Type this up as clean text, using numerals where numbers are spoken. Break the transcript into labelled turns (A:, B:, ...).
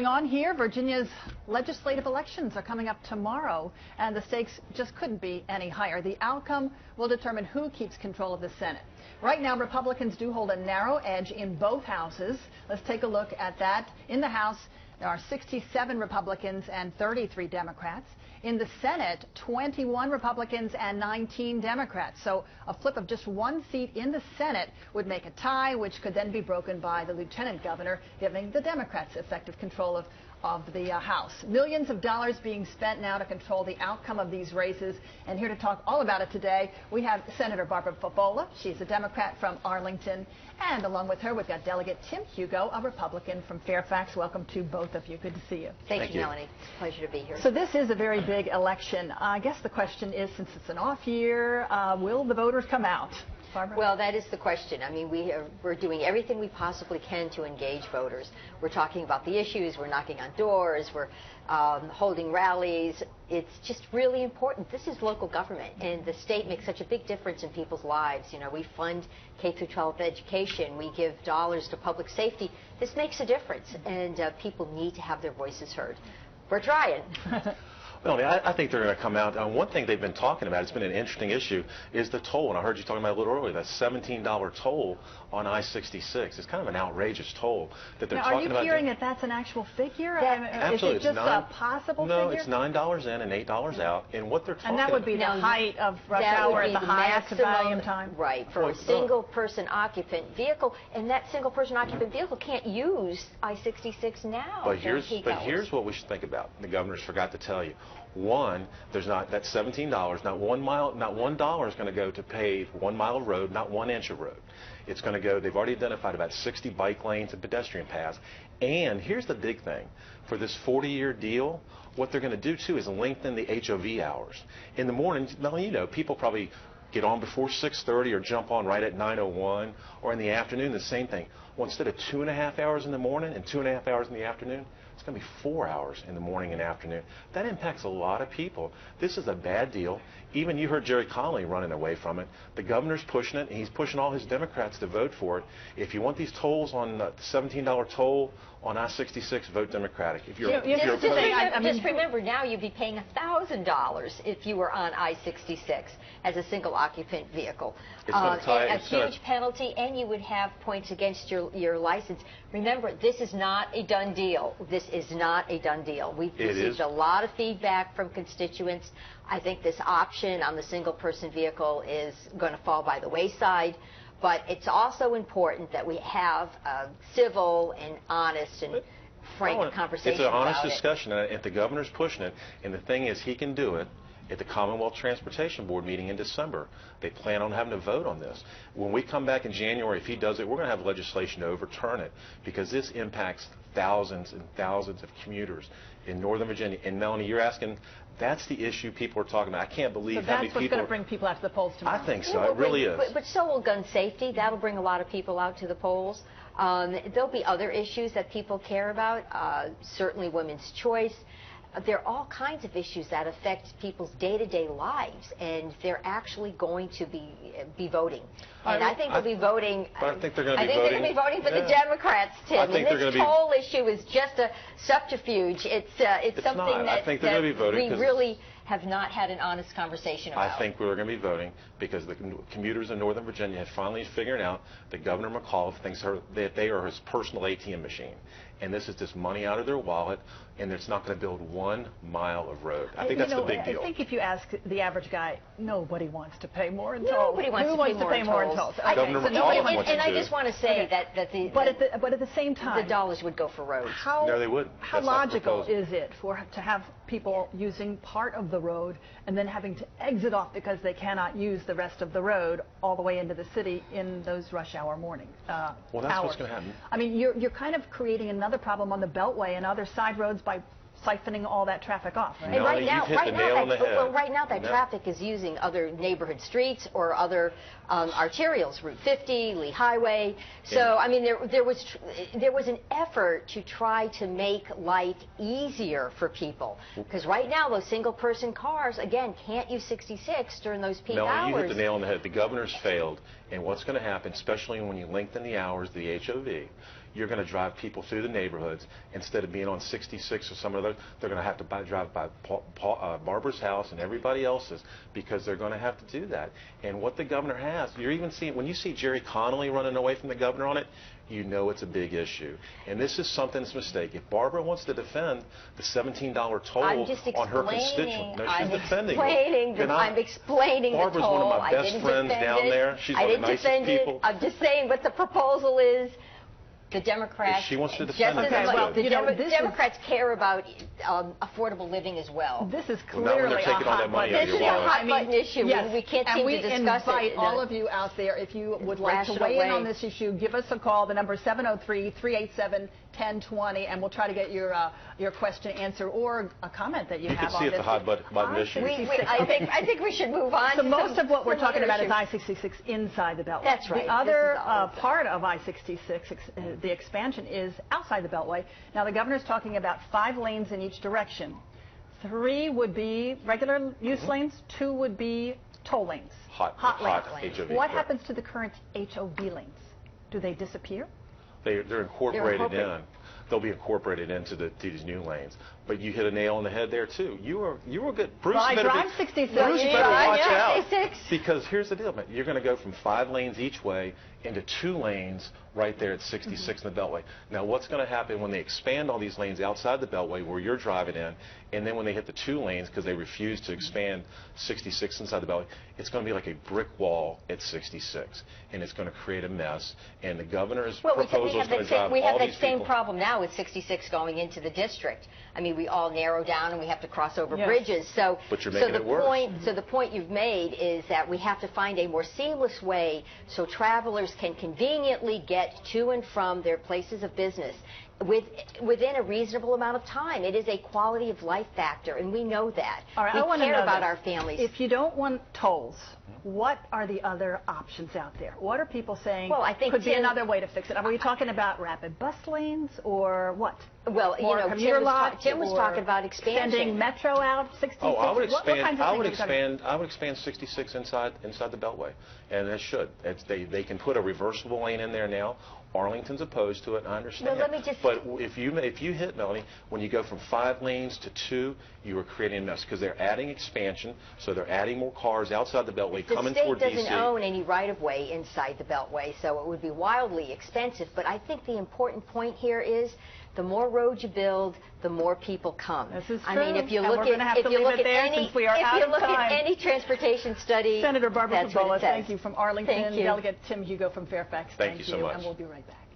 A: On here, Virginia's legislative elections are coming up tomorrow, and the stakes just couldn't be any higher. The outcome will determine who keeps control of the Senate. Right now, Republicans do hold a narrow edge in both houses. Let's take a look at that. In the House, there are 67 Republicans and 33 Democrats. In the Senate, 21 Republicans and 19 Democrats. So a flip of just one seat in the Senate would make a tie, which could then be broken by the lieutenant governor, giving the Democrats effective control of the House. Millions of dollars being spent now to control the outcome of these races. And here to talk all about it today, we have Senator Barbara Bola. She's a Democrat from Arlington. And along with her, we've got Delegate Tim Hugo, a Republican from Fairfax. Welcome to both of you. Good to see you.
B: Thank you, Melanie. Pleasure to be here.
A: So this is a very big election. I guess the question is, since it's an off year, will the voters come out? Barbara?
B: Well, that is the question. I mean, we're doing everything we possibly can to engage voters. We're talking about the issues, we're knocking on doors, we're holding rallies. It's just really important. This is local government, and the state makes such a big difference in people's lives. You know, we fund K-12 education, we give dollars to public safety. This makes a difference, and people need to have their voices heard. We're trying.
C: Well, I think they're going to come out. One thing they've been talking about, it's been an interesting issue, is the toll. And I heard you talking about it a little earlier, that $17 toll on I-66. It's kind of an outrageous toll that they're talking about.
A: Are you hearing that that's an actual figure?
C: Absolutely.
A: Is it just a possible figure?
C: No, it's $9 in and $8 out. And what they're talking
A: about. And that would be the height of rush hour at the highest volume time?
B: Right, for a single-person occupant vehicle. And that single-person occupant vehicle can't use I-66 now.
C: But here's what we should think about. The governor's forgot to tell you. One, there's not that $17, not $1 is going to go to pave 1 mile of road, not 1 inch of road. It's going to go, they've already identified about 60 bike lanes and pedestrian paths. And here's the big thing. For this 40-year deal, what they're going to do too is lengthen the HOV hours. In the morning, Melanie, you know, people probably get on before 6:30 or jump on right at 9:01, or in the afternoon, the same thing. Well, instead of 2.5 hours in the morning and 2.5 hours in the afternoon, it's going to be 4 hours in the morning and afternoon. That impacts a lot of people. This is a bad deal. Even you heard Jerry Connolly running away from it. The governor's pushing it, and he's pushing all his Democrats to vote for it. If you want these tolls on the $17 toll on I-66, vote Democratic. If you're,
B: just remember, now you'd be paying $1,000 if you were on I-66 as a single occupant vehicle. A huge penalty, and you would have points against your license. Remember, this is not a done deal. This is not a done deal. We've received a lot of feedback from constituents. I think this option on the single-person vehicle is going to fall by the wayside. But it's also important that we have a civil and honest and frank conversation
C: about it. It's an honest
B: discussion,
C: and if the governor's pushing it, and the thing is, he can do it at the Commonwealth Transportation Board meeting in December. They plan on having a vote on this. When we come back in January, if he does it, we're going to have legislation to overturn it, because this impacts thousands and thousands of commuters in Northern Virginia. And Melanie, you're asking, that's the issue people are talking about. I can't believe how many people.
A: That's what's going to bring people out to the polls tomorrow.
C: I think so. It really is.
B: But so will gun safety. That'll bring a lot of people out to the polls. There'll be other issues that people care about. Certainly women's choice. There are all kinds of issues that affect people's day-to-day lives, and they're actually going to be voting. And I think they'll be voting.
C: But I think they're going to be voting.
B: I think they're going to be voting for the Democrats, Tim. And this toll issue is just a subterfuge. It's something that we really have not had an honest conversation about.
C: I think we're going to be voting because the commuters in Northern Virginia have finally figured out that Governor McAuliffe thinks that they are his personal ATM machine. And this is just money out of their wallet, and it's not going to build 1 mile of road. I think that's the big deal.
A: I think if you ask the average guy, nobody wants to pay more in tolls.
B: Nobody wants to pay more in tolls.
C: Governor McAuliffe wants to.
B: And I just want to say that
A: but at the same time,
B: the dollars would go for roads.
C: No, they wouldn't.
A: How logical is it to have people using part of the road and then having to exit off because they cannot use the rest of the road all the way into the city in those rush hour morning
C: well, that's
A: hours.
C: What's going to happen.
A: I mean, you're kind of creating another problem on the Beltway and other side roads by siphoning all that traffic off. Right?
B: And right now that traffic is using other neighborhood streets or other arterials, Route 50, Lee Highway. So I mean, there was an effort to try to make life easier for people, because right now those single-person cars again can't use 66 during those peak hours.
C: You hit the nail on the head. The governor's failed, and what's going to happen, especially when you lengthen the hours, the HOV, you're going to drive people through the neighborhoods instead of being on 66 or some of those. They're going to have to drive by Barbara's house and everybody else's because they're going to have to do that. And what the governor has, you're even seeing, when you see Jerry Connolly running away from the governor on it, you know it's a big issue. And this is something's mistake. If Barbara wants to defend the $17 toll on her constituent, no, she's defending it.
B: I'm explaining
C: Barbara's
B: the toll.
C: One of my best friends down there. She's one of the nicest people.
B: I'm just saying what the proposal is. The Democrats,
C: if she wants to defend it,
B: the Democrats care about affordable living as well.
A: This is clearly a hot button issue.
B: Yes. We can't seem to discuss it.
A: And we invite all of you out there, if you would like to weigh in on this issue, give us a call. The number is 703-387-1020, and we'll try to get your question answered or a comment that you have on this.
C: You can see it's a hot button issue.
B: I think we should move on.
A: So most of what we're talking about is I-66 inside the Beltway.
B: That's right.
A: The other part of I-66, the expansion, is outside the Beltway. Now, the governor's talking about 5 lanes in each direction. 3 would be regular use lanes, 2 would be toll lanes, hot lanes.
C: HOV,
A: what happens to the current HOV lanes? Do they disappear?
C: They're incorporated in. They'll be incorporated into these new lanes. But you hit a nail on the head there too. You were good. Bruce,
A: well, I drive 66.
C: Bruce better watch out, because here's the deal, man. You're going to go from 5 lanes each way into 2 lanes right there at 66 in the Beltway. Now, what's going to happen when they expand all these lanes outside the Beltway where you're driving in, and then when they hit the 2 lanes because they refuse to expand 66 inside the Beltway, it's going to be like a brick wall at 66, and it's going to create a mess. And the governor's proposal is going to drive all these people.
B: We have that same problem now with 66 going into the district. I mean, we all narrow down and we have to cross over bridges.
C: But you're making it worse.
B: So the point you've made is that we have to find a more seamless way so travelers can conveniently get to and from their places of business within a reasonable amount of time. It is a quality of life factor, and we know that.
A: All right,
B: we care about our families.
A: If you don't want tolls, what are the other options out there? What are people saying could be another way to fix it? Are we talking about rapid bus lanes or what?
B: Well, Tim was talking about expansion.
A: Sending Metro out 66.
C: Oh, I would expand 66 inside the Beltway, and it should. They can put a reversible lane in there now. Arlington's opposed to it, and I understand. But if you hit, Melanie, when you go from 5 lanes to 2, you are creating a mess because they're adding expansion, so they're adding more cars outside the Beltway coming toward DC.
B: The state doesn't own any right-of-way inside the Beltway, so it would be wildly expensive. But I think the important point here is the more roads you build, the more people come.
A: This is true.
B: I mean, if you look at any transportation study,
A: Senator Barbara Fabiola, thank you from Arlington.
B: Thank you.
A: Delegate Tim Hugo from Fairfax.
C: Thank you so much.
A: And we'll be right back.